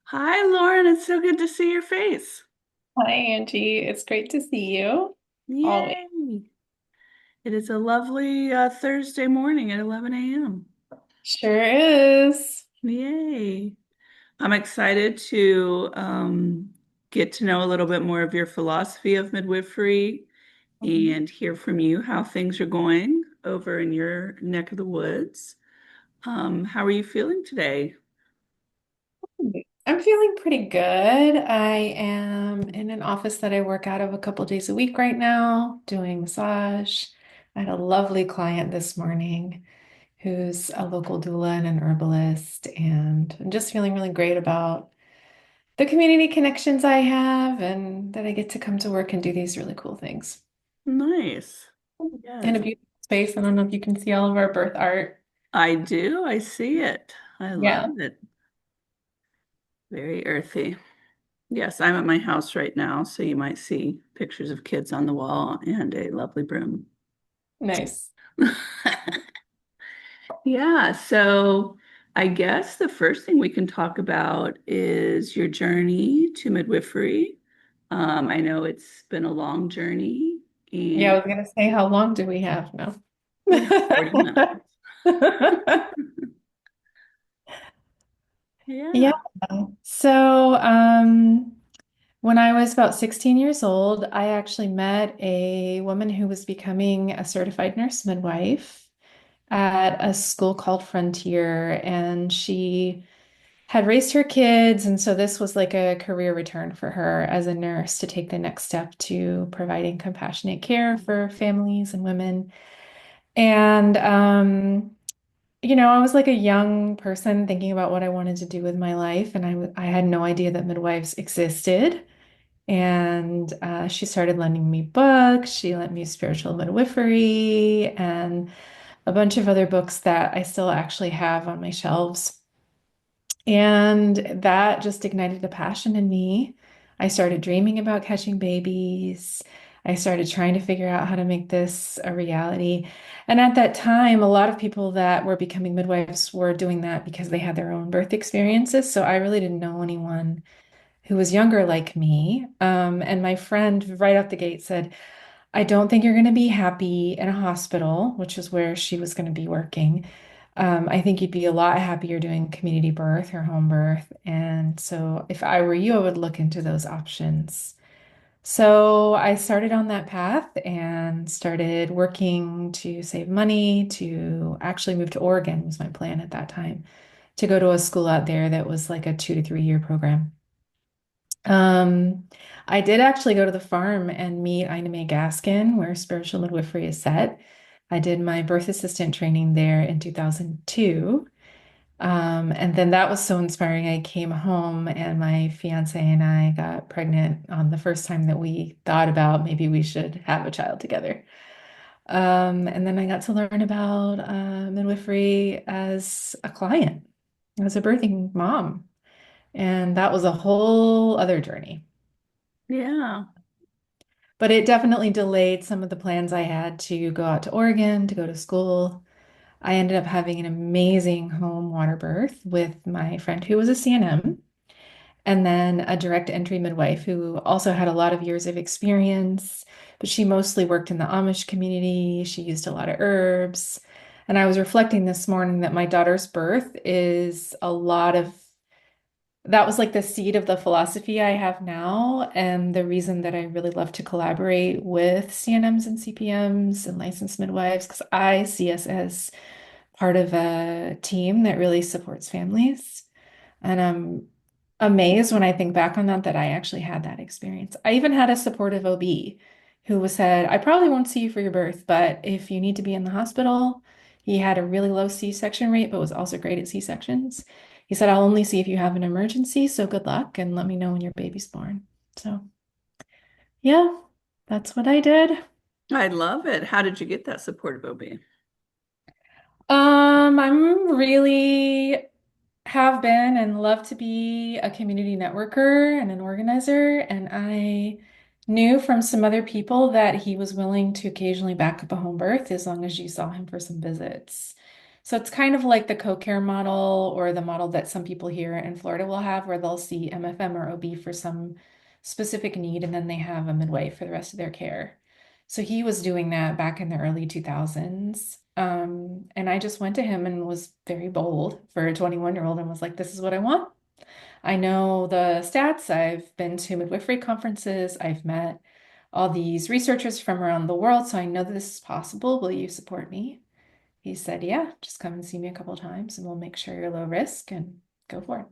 Hi, Lauren. It's so good to see your face. Hi, Angie. It's great to see you. Always. Yay. It is a lovely Thursday morning at 11 a.m. Sure is. Yay. I'm excited to get to know a little bit more of your philosophy of midwifery Mhm. and hear from you how things are going over in your neck of the woods. How are you feeling today? I'm feeling pretty good. I am in an office that I work out of a couple days a week right now, doing massage. I had a lovely client this morning who's a local doula and an herbalist, and I'm just feeling really great about the community connections I have and that I get to come to work and do these really cool things. Nice. In Yes, a beautiful space. I don't know if you can see all of our birth art. I do. I see it. I love Yeah. it. Very earthy. Yes, I'm at my house right now, so you might see pictures of kids on the wall and a lovely broom. Nice. Yeah, so I guess the first thing we can talk about is your journey to midwifery. I know it's been a long journey, Yeah, I and was gonna say, how long do we have now? we have 40 minutes. Yeah. Yeah, So, when I was about 16 years old, I actually met a woman who was becoming a certified nurse midwife at a school called Frontier, and she had raised her kids, and so this was like a career return for her as a nurse to take the next step to providing compassionate care for families and women. And I was like a young person thinking about what I wanted to do with my life, and I had no idea that midwives existed. And she started lending me books. She lent me Spiritual Midwifery and a bunch of other books that I still actually have on my shelves. And that just ignited a passion in me. I started dreaming about catching babies. I started trying to figure out how to make this a reality. And at that time, a lot of people that were becoming midwives were doing that because they had their own birth experiences. So I really didn't know anyone who was younger like me. And my friend right out the gate said, I don't think you're going to be happy in a hospital, which is where she was going to be working. I think you'd be a lot happier doing community birth or home birth. And so if I were you, I would look into those options. So I started on that path and started working to save money to actually move to Oregon was my plan at that time, to go to a school out there that was like a 2 to 3 year program. Um, I did actually go to the farm and meet Ina May Gaskin, where spiritual midwifery is set. I did my birth assistant training there in 2002. And then that was so inspiring. I came home and my fiance and I got pregnant on the first time that we thought about maybe we should have a child together. And then I got to learn about midwifery as a client, as a birthing mom. And that was a whole other journey. yeah, But it definitely delayed some of the plans I had to go out to Oregon to go to school. I ended up having an amazing home water birth with my friend who was a CNM, and then a direct entry midwife who also had a lot of years of experience, but she mostly worked in the Amish community. She used a lot of herbs. And I was reflecting this morning that my daughter's birth is a lot of that was like the seed of the philosophy I have now, and the reason that I really love to collaborate with CNMs and CPMs and licensed midwives, because I see us as part of a team that really supports families. And I'm amazed when I think back on that I actually had that experience. I even had a supportive OB who was said, I probably won't see you for your birth, but if you need to be in the hospital, he had a really low C-section rate, but was also great at C-sections. He said, I'll only see if you have an emergency, so good luck and let me know when your baby's born. So, yeah, that's what I did. I love it. How did you get that supportive OB? I'm really have been and love to be a community networker and an organizer. And I knew from some other people that he was willing to occasionally back up a home birth as long as you saw him for some visits. So it's kind of like the co-care model or the model that some people here in Florida will have, where they'll see MFM or OB for some specific need, and then they have a midwife for the rest of their care. So he was doing that back in the early 2000s. And I just went to him and was very bold for a 21-year-old and was like, this is what I want. I know the stats. I've been to midwifery conferences. I've met all these researchers from around the world. So I know that this is possible. Will you support me? He said, yeah, just come and see me a couple times and we'll make sure you're low risk and go for it.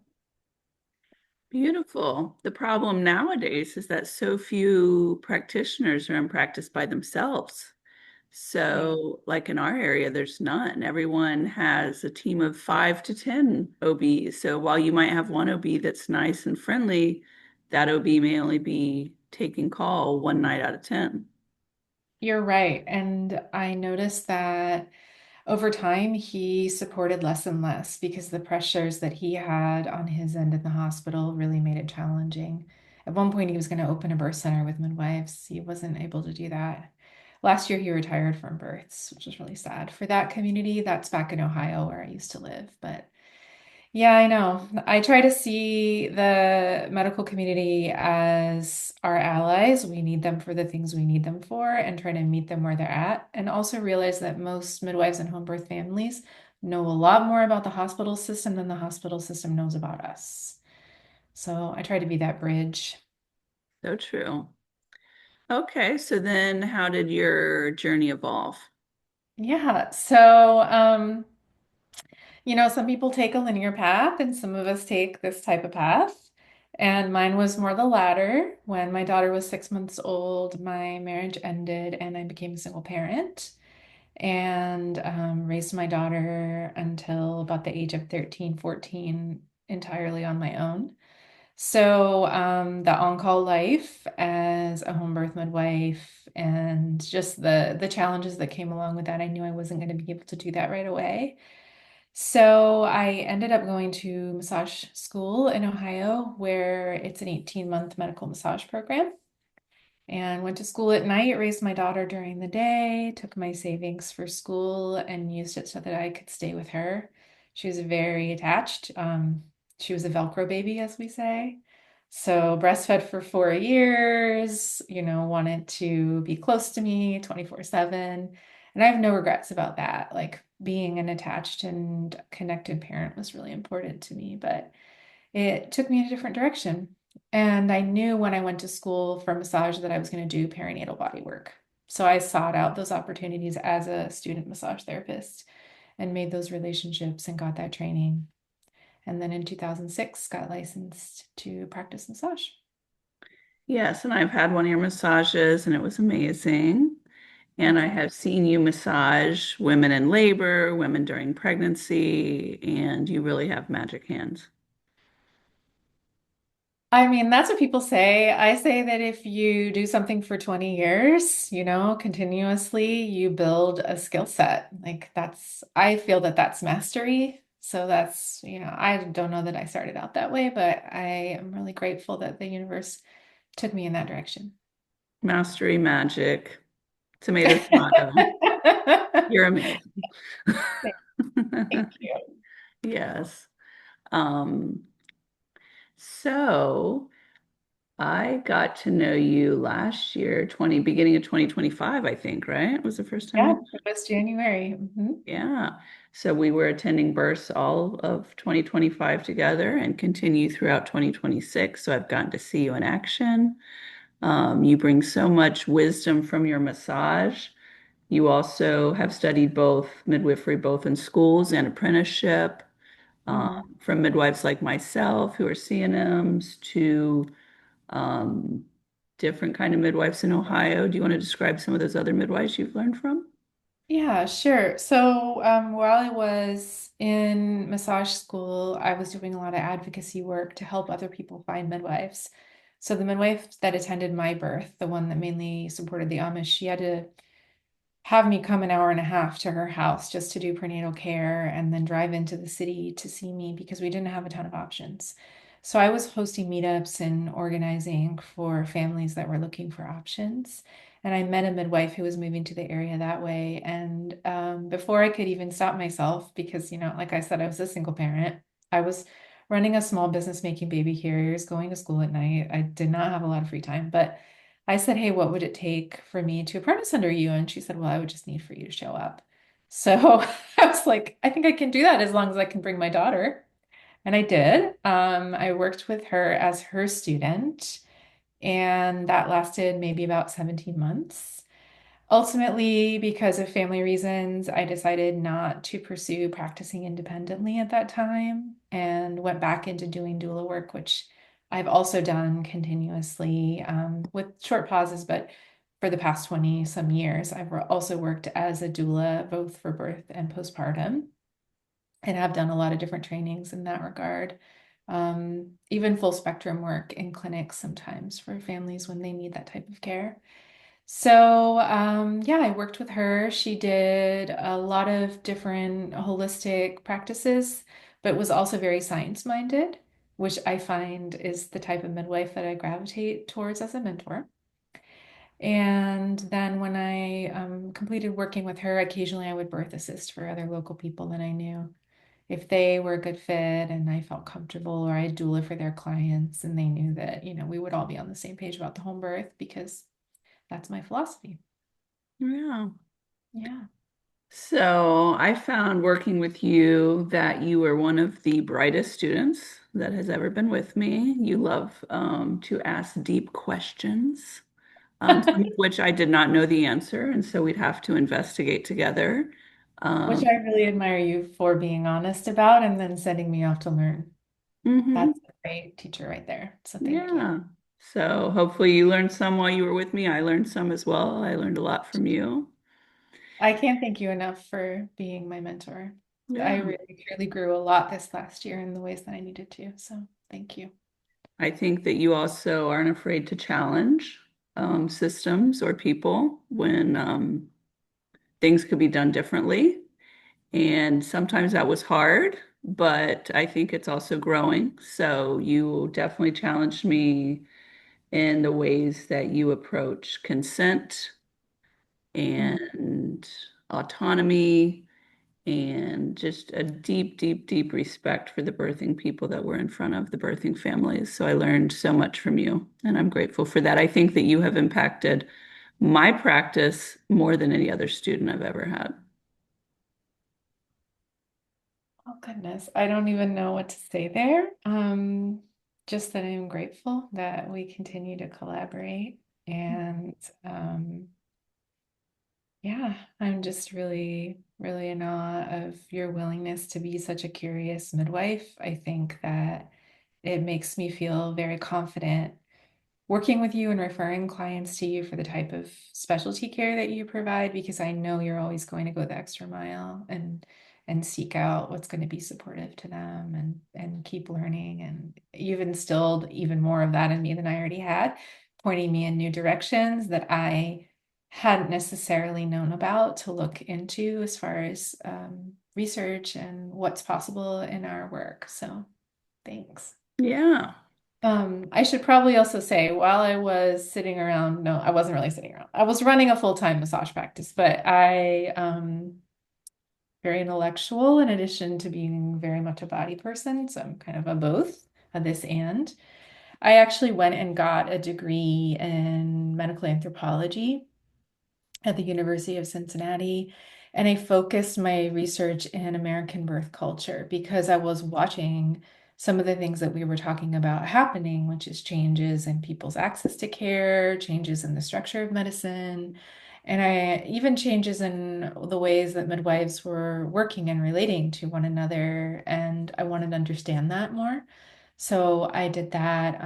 Beautiful. The problem nowadays is that so few practitioners are in practice by themselves. Yeah. So, like in our area, there's none. Everyone has a team of 5 to 10 OBs. So, while you might have one OB that's nice and friendly, that OB may only be taking call one night out of 10. You're right. And I noticed that over time, he supported less and less because the pressures that he had on his end in the hospital really made it challenging. At one point, he was going to open a birth center with midwives. He wasn't able to do that. Last year, he retired from births, which was really sad. For that community, that's back in Ohio where I used to live. But yeah, I know. I try to see the medical community as our allies. We need them for the things we need them for and try to meet them where they're at. And also realize that most midwives and home birth families know a lot more about the hospital system than the hospital system knows about us. So I try to be that bridge. So true. Okay, so then how did your journey evolve? Yeah. So some people take a linear path and some of us take this type of path. And mine was more the latter. When my daughter was 6 months old, my marriage ended and I became a single parent and raised my daughter until about the age of 13, 14, entirely on my own. So the on-call life as a home birth midwife and just the challenges that came along with that, I knew I wasn't going to be able to do that right away. So I ended up going to massage school in Ohio, where it's an 18-month medical massage program, and went to school at night, raised my daughter during the day, took my savings for school, and used it so that I could stay with her. She was very attached. She was a Velcro baby, as we say. So breastfed for 4 years, wanted to be close to me 24/7. And I have no regrets about that. Like being an attached and connected parent was really important to me, but it took me in a different direction. And I knew when I went to school for massage that I was going to do perinatal body work. So I sought out those opportunities as a student massage therapist and made those relationships and got that training. And then in 2006, got licensed to practice massage. Yes, and I've had one of your massages and it was amazing. And Thank I you. have seen you massage women in labor, women during pregnancy, and you really have magic hands. I mean, that's what people say. I say that if you do something for 20 years, continuously, you build a skill set. I feel that that's mastery. So I don't know that I started out that way, but I am really grateful that the universe took me in that direction. Mastery, magic, tomato, tomato. You're amazing. Thank you. Yes. Um, so I got to know you last year, beginning of 2025, I think, right? Was the first time Yeah, we, it was January. yeah. So we were attending births all of 2025 together and continue throughout 2026. So I've gotten to see you in action. You bring so much wisdom from your massage. You also have studied both midwifery, both in schools and apprenticeship, Mhm. from midwives like myself who are CNMs to um, different kind of midwives in Ohio. Do you want to describe some of those other midwives you've learned from? Yeah, sure. So, while I was in massage school, I was doing a lot of advocacy work to help other people find midwives. So, the midwife that attended my birth, the one that mainly supported the Amish, she had to have me come an hour and a half to her house just to do prenatal care and then drive into the city to see me because we didn't have a ton of options. So, I was hosting meetups and organizing for families that were looking for options. And I met a midwife who was moving to the area that way. And before I could even stop myself, because, like I said, I was a single parent, I was running a small business making baby carriers, going to school at night. I did not have a lot of free time, but I said, "Hey, what would it take for me to apprentice under you?" And she said, "Well, I would just need for you to show up." So I was like, "I think I can do that as long as I can bring my daughter." And I did. I worked with her as her student, and that lasted maybe about 17 months. Ultimately, because of family reasons, I decided not to pursue practicing independently at that time and went back into doing doula work, which I've also done continuously with short pauses, but for the past 20 some years, I've also worked as a doula both for birth and postpartum and have done a lot of different trainings in that regard. Even full spectrum work in clinics sometimes for families when they need that type of care. So, yeah, I worked with her. She did a lot of different holistic practices, but was also very science-minded, which I find is the type of midwife that I gravitate towards as a mentor. And then when I completed working with her, occasionally I would birth assist for other local people that I knew. If they were a good fit and I felt comfortable, or I doula for their clients and they knew that, we would all be on the same page about the home birth because that's my philosophy. Yeah. Yeah. So I found working with you that you were one of the brightest students that has ever been with me. You love to ask deep questions, some of which I did not know the answer, and so we'd have to investigate together. Which Um, I really admire you for being honest about and then sending me off to learn. mhm. That's a great teacher right there. So thank you. Yeah. So hopefully you learned some while you were with me. I learned some as well. I learned a lot from you. I can't thank you enough for being my mentor. I Yeah. really truly grew a lot this last year in the ways that I needed to. So thank you. I think that you also aren't afraid to challenge systems or people when things could be done differently. And sometimes that was hard, but I think it's also growing. So you definitely challenged me in the ways that you approach consent Mm. and autonomy and just a deep, deep, deep respect for the birthing people that were in front of the birthing families. So I learned so much from you, and I'm grateful for that. I think that you have impacted my practice more than any other student I've ever had. Oh goodness, I don't even know what to say there. Just that I'm grateful that we continue to collaborate and yeah, I'm just really, really in awe of your willingness to be such a curious midwife. I think that it makes me feel very confident working with you and referring clients to you for the type of specialty care that you provide because I know you're always going to go the extra mile and seek out what's going to be supportive to them and keep learning. And you've instilled even more of that in me than I already had, pointing me in new directions that I hadn't necessarily known about to look into as far as research and what's possible in our work. So thanks. Yeah. I should probably also say while I was sitting around, no, I wasn't really sitting around. I was running a full-time massage practice, but I very intellectual in addition to being very much a body person. So I'm kind of a both, a this and. I actually went and got a degree in medical anthropology at the University of Cincinnati. And I focused my research in American birth culture because I was watching some of the things that we were talking about happening, which is changes in people's access to care, changes in the structure of medicine, and I even changes in the ways that midwives were working and relating to one another. And I wanted to understand that more. So I did that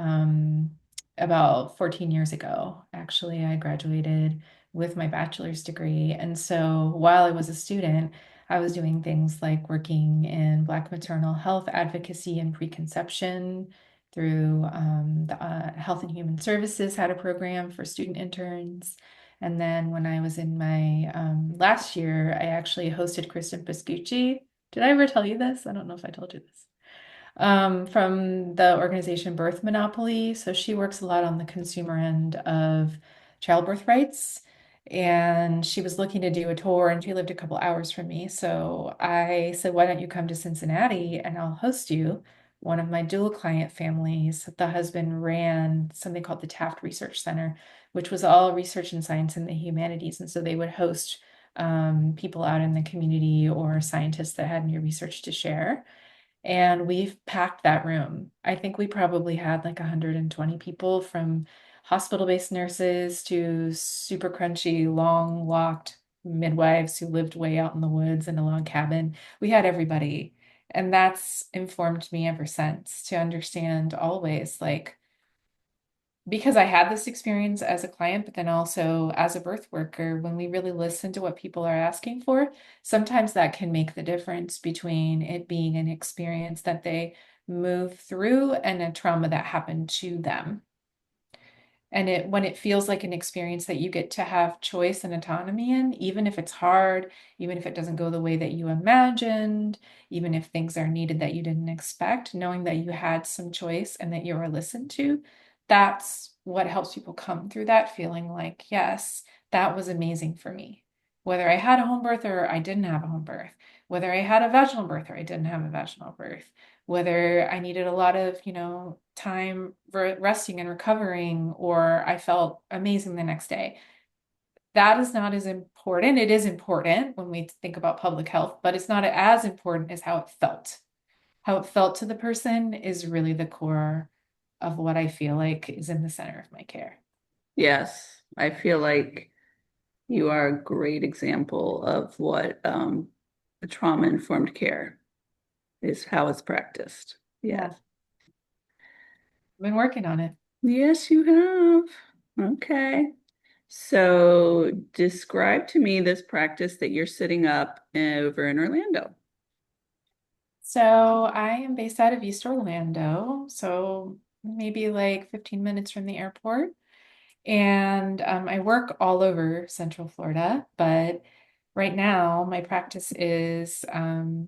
about 14 years ago. Actually, I graduated with my bachelor's degree. And so while I was a student, I was doing things like working in Black maternal health advocacy and preconception through the Health and Human Services had a program for student interns. And then when I was in my last year, I actually hosted Kristen Pascucci. Did I ever tell you this? I don't know if I told you this. From the organization Birth Monopoly. So she works a lot on the consumer end of childbirth rights. And she was looking to do a tour, and she lived a couple hours from me. So I said, why don't you come to Cincinnati and I'll host you? One of my dual client families, the husband ran something called the Taft Research Center, which was all research and science in the humanities. And so they would host people out in the community or scientists that had new research to share. And we've packed that room. I think we probably had like 120 people, from hospital-based nurses to super crunchy, long locked midwives who lived way out in the woods in a log cabin. We had everybody. And that's informed me ever since to understand always, like, because I had this experience as a client, but then also as a birth worker, when we really listen to what people are asking for, sometimes that can make the difference between it being an experience that they move through and a trauma that happened to them. And when it feels like an experience that you get to have choice and autonomy in, even if it's hard, even if it doesn't go the way that you imagined, even if things are needed that you didn't expect, knowing that you had some choice and that you were listened to, that's what helps people come through that feeling like, yes, that was amazing for me. Whether I had a home birth or I didn't have a home birth, whether I had a vaginal birth or I didn't have a vaginal birth, whether I needed a lot of, time resting and recovering, or I felt amazing the next day. That is not as important. It is important when we think about public health, but it's not as important as how it felt. How it felt to the person is really the core of what I feel like is in the center of my care. Yes, I feel like you are a great example of what a trauma-informed care is, how it's practiced. Yeah, Yes. I've been working on it. Yes, you have. Okay. So describe to me this practice that you're setting up over in Orlando. So I am based out of East Orlando, so maybe like 15 minutes from the airport. And I work all over Central Florida, but right now my practice is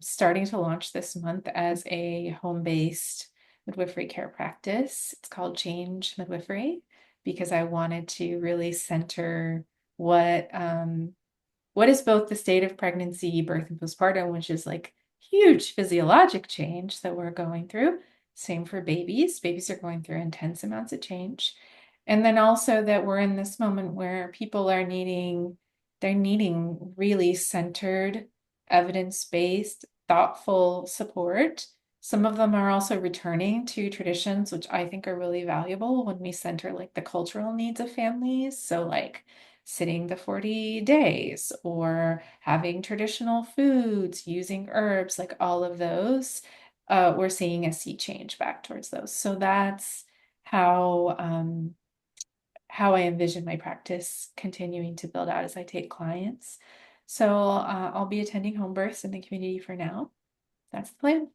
starting to launch this month as a home-based midwifery care practice. It's called Change Midwifery because I wanted to really center what what is both the state of pregnancy, birth, and postpartum, which is like huge physiologic change that we're going through. Same for babies. Babies are going through intense amounts of change. And then also that we're in this moment where people are they're needing really centered, evidence-based, thoughtful support. Some of them are also returning to traditions, which I think are really valuable when we center like the cultural needs of families. So like sitting the 40 days or having traditional foods, using herbs, like all of those, we're seeing a sea change back towards those. So that's how I envision my practice continuing to build out as I take clients. So I'll be attending home births in the community for now. That's the plan.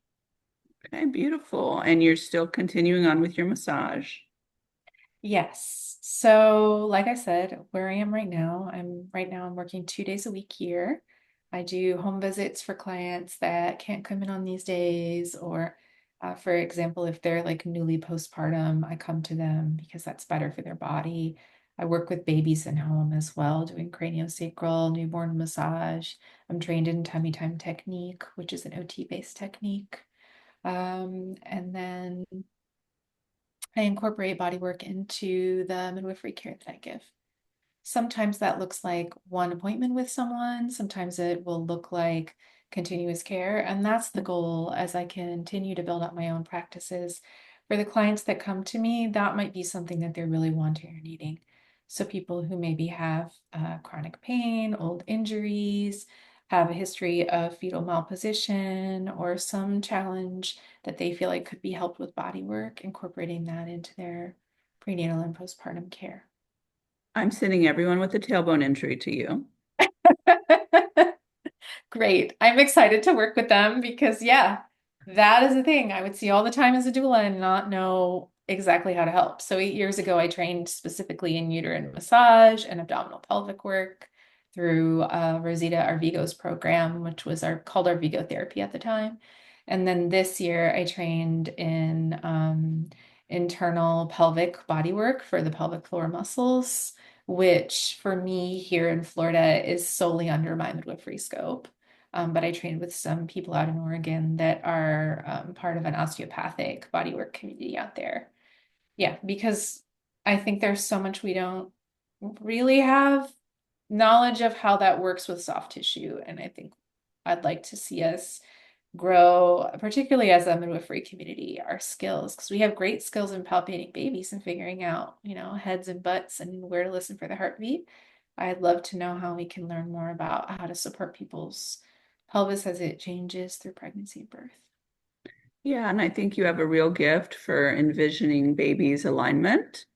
Okay, beautiful. And you're still continuing on with your massage. Yes. So, like I said, where I am right now I'm working 2 days a week here. I do home visits for clients that can't come in on these days, or for example, if they're like newly postpartum, I come to them because that's better for their body. I work with babies in home as well, doing craniosacral, newborn massage. I'm trained in tummy time technique, which is an OT-based technique. And then I incorporate body work into the midwifery care that I give. Sometimes that looks like one appointment with someone. Sometimes it will look like continuous care. And that's the goal as I continue to build up my own practices. For the clients that come to me, that might be something that they're really wanting or needing. So people who maybe have chronic pain, old injuries, have a history of fetal malposition, or some challenge that they feel like could be helped with body work, incorporating that into their prenatal and postpartum care. I'm sending everyone with a tailbone injury to you. Great. I'm excited to work with them because, yeah, that is the thing. I would see all the time as a doula and not know exactly how to help. So 8 years ago, I trained specifically in uterine massage and abdominal pelvic work through Rosita Arvigo's program, which was called Arvigo therapy at the time. And then this year, I trained in internal pelvic body work for the pelvic floor muscles which for me here in Florida is solely under my midwifery scope. But I trained with some people out in Oregon that are part of an osteopathic bodywork community out there. Yeah, because I think there's so much we don't really have knowledge of how that works with soft tissue. And I think I'd like to see us grow, particularly as a midwifery community, our skills, because we have great skills in palpating babies and figuring out, heads and butts and where to listen for the heartbeat. I'd love to know how we can learn more about how to support people's pelvis as it changes through pregnancy and birth. Yeah, and I think you have a real gift for envisioning baby's alignment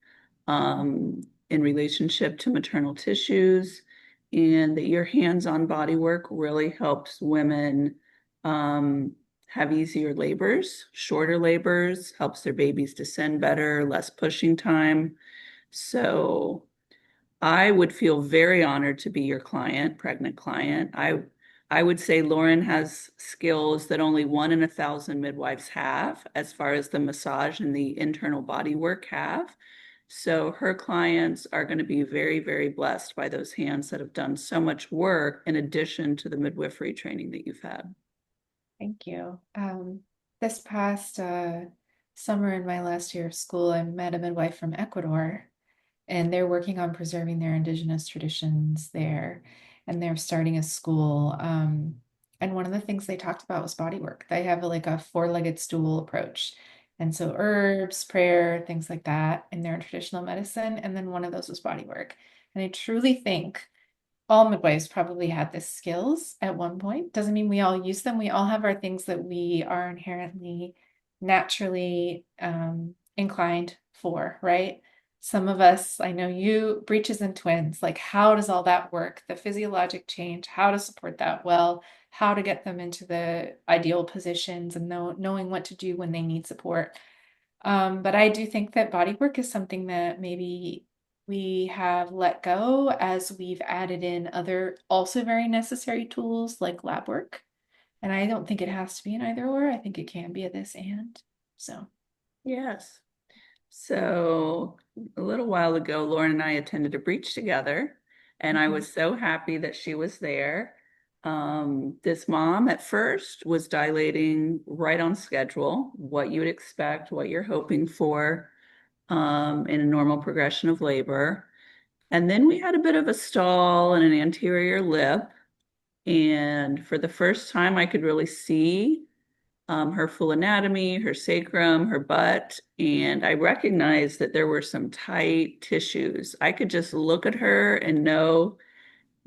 in relationship to maternal tissues, and that your hands-on body work really helps women um, have easier labors, shorter labors, helps their babies descend better, less pushing time. So I would feel very honored to be your client, pregnant client. I would say Lauren has skills that only 1 in 1,000 midwives have, as far as the massage and the internal body work have. So her clients are going to be very, very blessed by those hands that have done so much work in addition to the midwifery training that you've had. Thank you. This past summer in my last year of school, I met a midwife from Ecuador, and they're working on preserving their indigenous traditions there, and they're starting a school. And one of the things they talked about was body work. They have like a four-legged stool approach. And so herbs, prayer, things like that in their traditional medicine. And then one of those was body work. And I truly think all midwives probably had the skills at one point. Doesn't mean we all use them. We all have our things that we are inherently, naturally inclined for, right? Some of us, I know you, breeches and twins, like how does all that work? The physiologic change, how to support that well, how to get them into the ideal positions and knowing what to do when they need support. But I do think that body work is something that maybe we have let go as we've added in other also very necessary tools like lab work. And I don't think it has to be an either or. I think it can be a this and. So, Yes. So a little while ago, Lauren and I attended a breach together, and I mhm. was so happy that she was there. This mom at first was dilating right on schedule, what you would expect, what you're hoping for in a normal progression of labor. And then we had a bit of a stall and an anterior lip. And for the first time, I could really see her full anatomy, her sacrum, her butt, and I recognized that there were some tight tissues. I could just look at her and know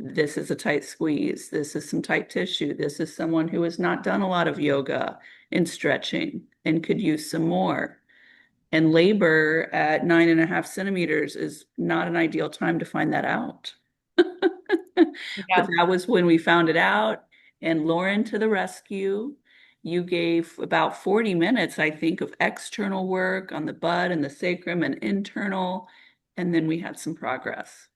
this is a tight squeeze. This is some tight tissue. This is someone who has not done a lot of yoga and stretching and could use some more. And labor at 9.5 centimeters is not an ideal time to find that out. But Yeah. that was when we found it out. And Lauren to the rescue. You gave about 40 minutes, I think, of external work on the butt and the sacrum and internal. And then we had some progress.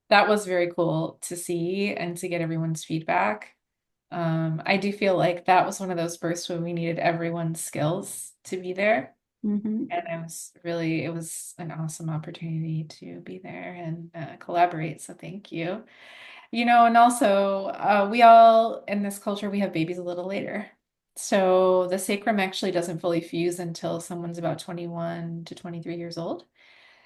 That was very cool to see and to get everyone's feedback. I do feel like that was one of those bursts when we needed everyone's skills to be there. Mhm. And it was an awesome opportunity to be there and collaborate. So thank you. And also we all in this culture, we have babies a little later. So the sacrum actually doesn't fully fuse until someone's about 21 to 23 years old.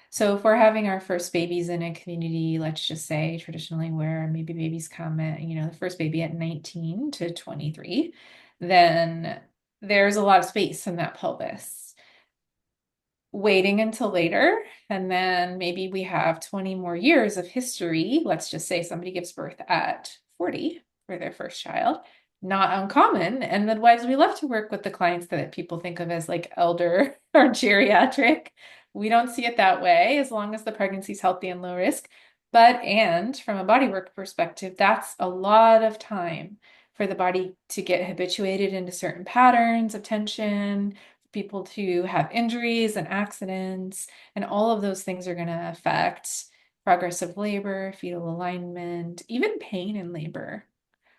So if we're having our first babies in a community, let's just say traditionally where maybe babies come at, the first baby at 19 to 23, then there's a lot of space in that pelvis. Waiting until later, and then maybe we have 20 more years of history. Let's just say somebody gives birth at 40 for their first child. Not uncommon. And midwives, we love to work with the clients that people think of as like elder or geriatric. We don't see it that way as long as the pregnancy is healthy and low risk. And from a bodywork perspective, that's a lot of time for the body to get habituated into certain patterns of tension, people to have injuries and accidents, and all of those things are going to affect progress of labor, fetal alignment, even pain in labor.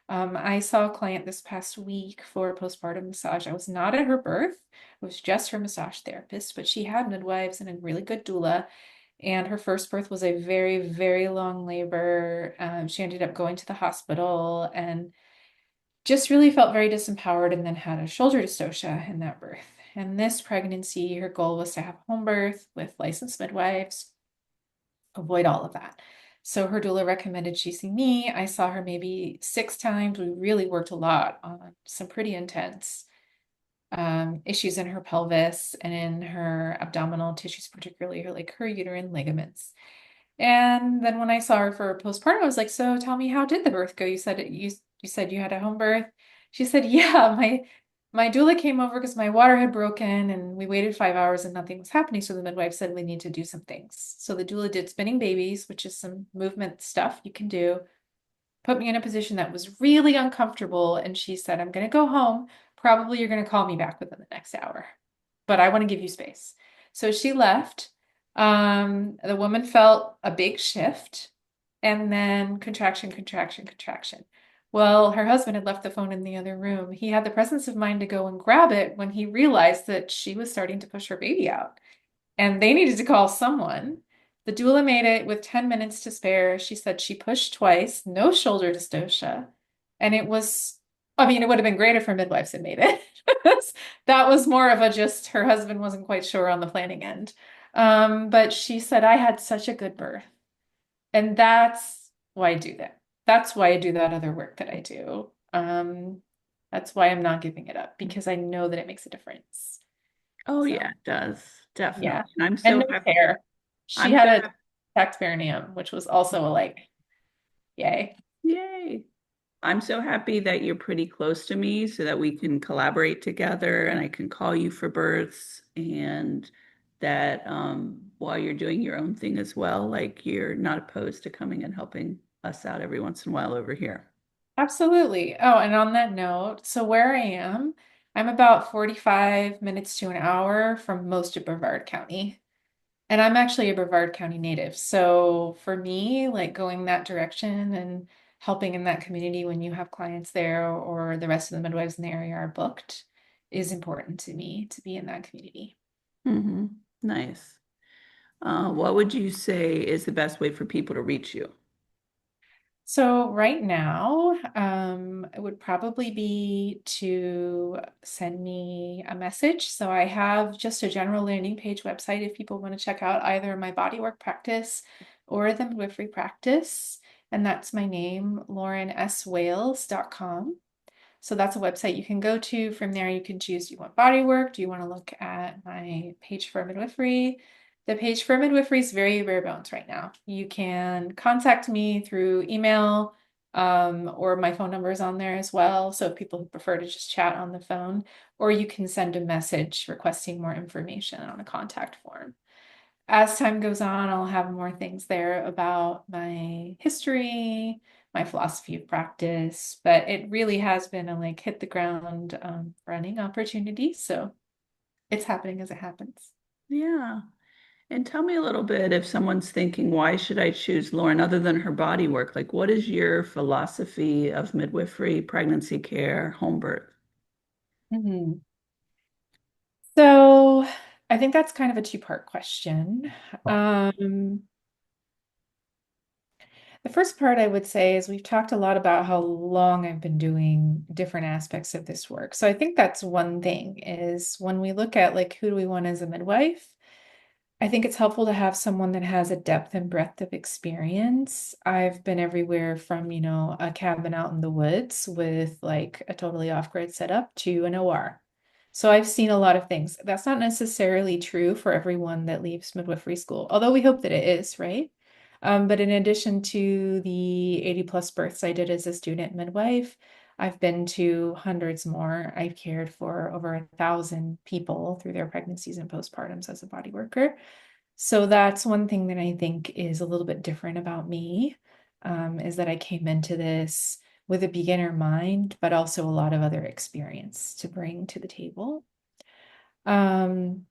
I saw a client this past week for a postpartum massage. I was not at her birth. It was just her massage therapist, but she had midwives and a really good doula. And her first birth was a very, very long labor. She ended up going to the hospital and just really felt very disempowered and then had a shoulder dystocia in that birth. And this pregnancy, her goal was to have home birth with licensed midwives, avoid all of that. So her doula recommended she see me. I saw her maybe 6 times. We really worked a lot on some pretty intense issues in her pelvis and in her abdominal tissues, particularly her uterine ligaments. And then when I saw her for postpartum, I was like, "So tell me, how did the birth go? You said you had a home birth." She said, "Yeah, my doula came over because my water had broken, and we waited 5 hours and nothing was happening. So the midwife said we need to do some things. So the doula did spinning babies, which is some movement stuff you can do, put me in a position that was really uncomfortable. And she said, I'm going to go home. Probably you're going to call me back within the next hour, but I want to give you space." So she left. The woman felt a big shift and then contraction, contraction, contraction. Well, her husband had left the phone in the other room. He had the presence of mind to go and grab it when he realized that she was starting to push her baby out and they needed to call someone. The doula made it with 10 minutes to spare. She said she pushed twice, no shoulder dystocia. And it was, I mean, it would have been great if her midwives had made it. That was more of a just her husband wasn't quite sure on the planning end. But she said, I had such a good birth. And that's why I do that. That's why I do that other work that I do. That's why I'm not giving it up because I know that it makes a difference. Oh So. yeah, it does. Yeah. Definitely. And I'm And so no happy. hair. She I'm so had a happy. tacked perineum, which was also a yay. Yay. I'm so happy that you're pretty close to me so that we can collaborate together and I can call you for births and that while you're doing your own thing as well, like you're not opposed to coming and helping us out every once in a while over here. Absolutely. Oh, and on that note, so where I am, I'm about 45 minutes to an hour from most of Brevard County. And I'm actually a Brevard County native. So for me, like going that direction and helping in that community when you have clients there or the rest of the midwives in the area are booked is important to me to be in that community. Hmm. Nice. What would you say is the best way for people to reach you? So right now, it would probably be to send me a message. So I have just a general landing page website if people want to check out either my bodywork practice or the midwifery practice. And that's my name, laurenswales.com. So that's a website you can go to. From there, you can choose, do you want body work? Do you want to look at my page for midwifery? The page for midwifery is very bare bones right now. You can contact me through email, or my phone number is on there as well. So if people prefer to just chat on the phone, or you can send a message requesting more information on a contact form. As time goes on, I'll have more things there about my history, my philosophy of practice, but it really has been a hit the ground running opportunity. So it's happening as it happens. Yeah. And tell me a little bit if someone's thinking, why should I choose Lauren other than her body work? Like, what is your philosophy of midwifery, pregnancy care, home birth? Mhm. So I think that's kind of a two-part question. Um, the first part I would say is we've talked a lot about how long I've been doing different aspects of this work. So I think that's one thing is when we look at who do we want as a midwife, I think it's helpful to have someone that has a depth and breadth of experience. I've been everywhere from, a cabin out in the woods with a totally off-grid setup to an OR. So I've seen a lot of things. That's not necessarily true for everyone that leaves midwifery school, although we hope that it is, right? But in addition to the 80 plus births I did as a student midwife, I've been to hundreds more. I've cared for over 1,000 people through their pregnancies and postpartums as a body worker. So that's one thing that I think is a little bit different about me, is that I came into this with a beginner mind, but also a lot of other experience to bring to the table. Um,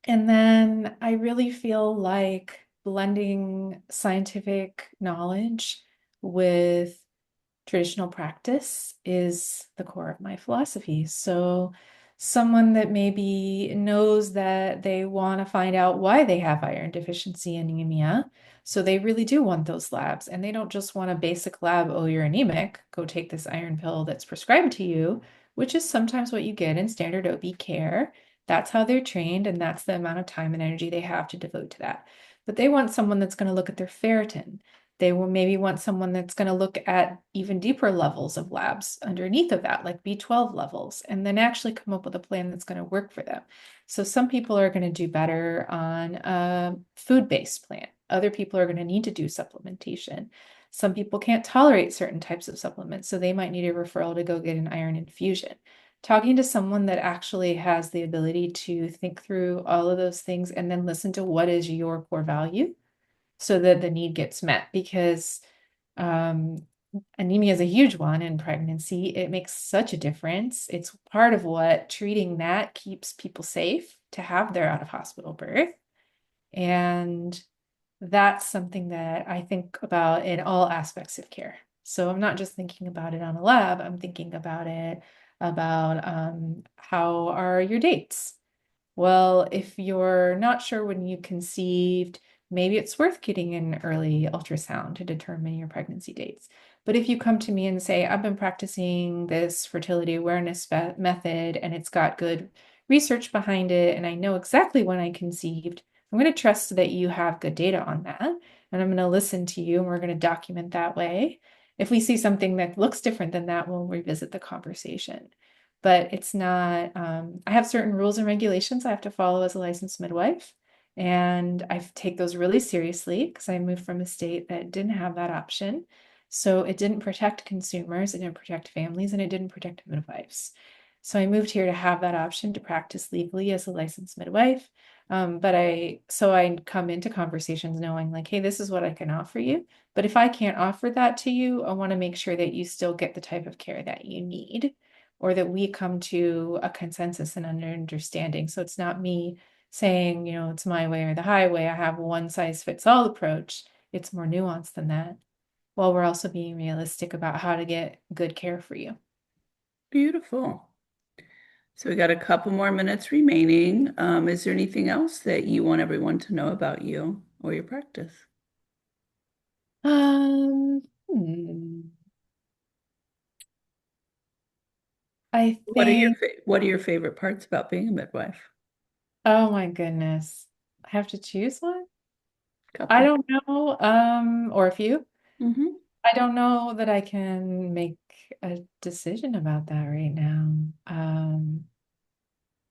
and then I really feel like blending scientific knowledge with traditional practice is the core of my philosophy. So someone that maybe knows that they want to find out why they have iron deficiency anemia. So they really do want those labs, and they don't just want a basic lab, oh, you're anemic, go take this iron pill that's prescribed to you, which is sometimes what you get in standard OB care. That's how they're trained, and that's the amount of time and energy they have to devote to that. But they want someone that's going to look at their ferritin. They will maybe want someone that's going to look at even deeper levels of labs underneath of that, like B12 levels, and then actually come up with a plan that's going to work for them. So some people are going to do better on a food-based plan. Other people are going to need to do supplementation. Some people can't tolerate certain types of supplements, so they might need a referral to go get an iron infusion. Talking to someone that actually has the ability to think through all of those things and then listen to what is your core value so that the need gets met, because um, anemia is a huge one in pregnancy. It makes such a difference. It's part of what treating that keeps people safe to have their out of hospital birth. And that's something that I think about in all aspects of care. So I'm not just thinking about it on a lab, I'm thinking about it about how are your dates? Well, if you're not sure when you conceived, maybe it's worth getting an early ultrasound to determine your pregnancy dates. But if you come to me and say, I've been practicing this fertility awareness method and it's got good research behind it, and I know exactly when I conceived, I'm going to trust that you have good data on that. And I'm going to listen to you and we're going to document that way. If we see something that looks different than that, we'll revisit the conversation, but it's not, I have certain rules and regulations I have to follow as a licensed midwife. And I take those really seriously because I moved from a state that didn't have that option. So it didn't protect consumers, it didn't protect families, and it didn't protect midwives. So I moved here to have that option to practice legally as a licensed midwife. So I come into conversations knowing like, hey, this is what I can offer you. But if I can't offer that to you, I want to make sure that you still get the type of care that you need, or that we come to a consensus and understanding. So it's not me saying, it's my way or the highway. I have one size fits all approach. It's more nuanced than that, while we're also being realistic about how to get good care for you. Beautiful. So we got a couple more minutes remaining. Is there anything else that you want everyone to know about you or your practice? Um, hmm, I think, What are your favorite parts about being a midwife? oh my goodness, I have to choose one. I Couple. don't know, or a few. Mm-hmm. I don't know that I can make a decision about that right now.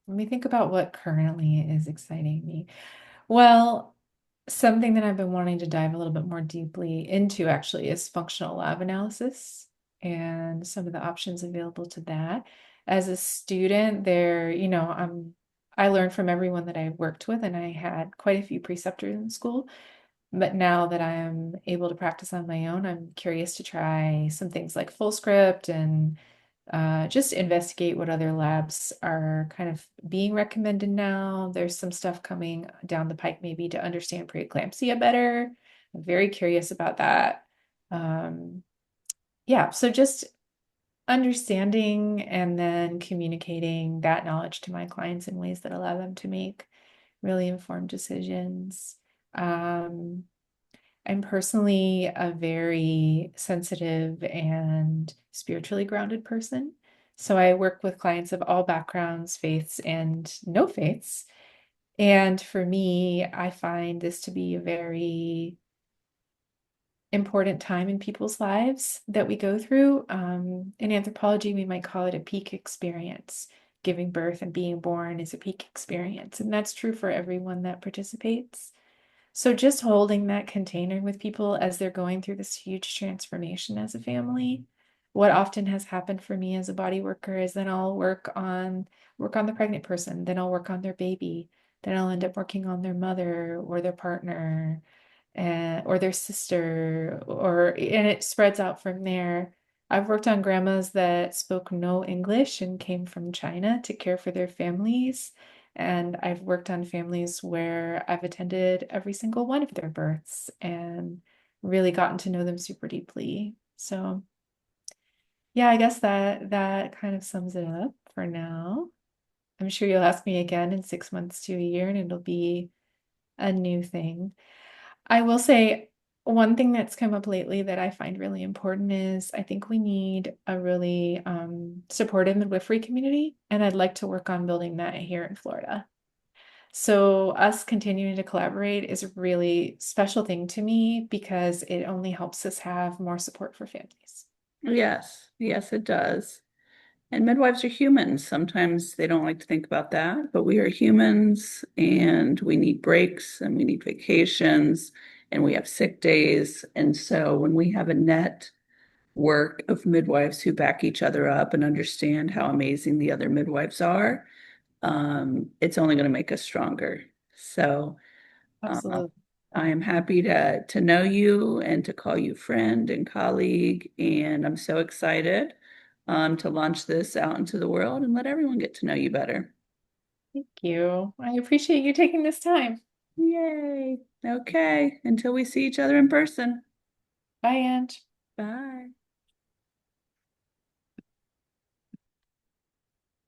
Let me think about what currently is exciting me. Well, something that I've been wanting to dive a little bit more deeply into actually is functional lab analysis and some of the options available to that. As a student, I learned from everyone that I worked with, and I had quite a few preceptors in school. But now that I am able to practice on my own, I'm curious to try some things like full script and just investigate what other labs are kind of being recommended now. There's some stuff coming down the pike, maybe to understand preeclampsia better. I'm very curious about that. Um, yeah, so just understanding and then communicating that knowledge to my clients in ways that allow them to make really informed decisions. Um, I'm personally a very sensitive and spiritually grounded person. So I work with clients of all backgrounds, faiths, and no faiths. And for me, I find this to be a very important time in people's lives that we go through. In anthropology, we might call it a peak experience. Giving birth and being born is a peak experience. And that's true for everyone that participates. So just holding that container with people as they're going through this huge transformation as a family. What often has happened for me as a body worker is then I'll work on the pregnant person, then I'll work on their baby, then I'll end up working on their mother or their partner, or their sister, and it spreads out from there. I've worked on grandmas that spoke no English and came from China to care for their families. And I've worked on families where I've attended every single one of their births and really gotten to know them super deeply. So yeah, I guess that kind of sums it up for now. I'm sure you'll ask me again in 6 months to a year, and it'll be a new thing. I will say one thing that's come up lately that I find really important is I think we need a really supportive midwifery community, and I'd like to work on building that here in Florida. So us continuing to collaborate is a really special thing to me because it only helps us have more support for families. Yes, yes, it does. And midwives are humans. Sometimes they don't like to think about that, but we are humans and we need breaks and we need vacations and we have sick days. And so when we have a network of midwives who back each other up and understand how amazing the other midwives are, it's only going to make us stronger. So uh, Absolutely. I am happy to know you and to call you friend and colleague, and I'm so excited to launch this out into the world and let everyone get to know you better. Thank you. I appreciate you taking this time. Yay. Okay, until we see each other in person. Bye, Ange. Bye.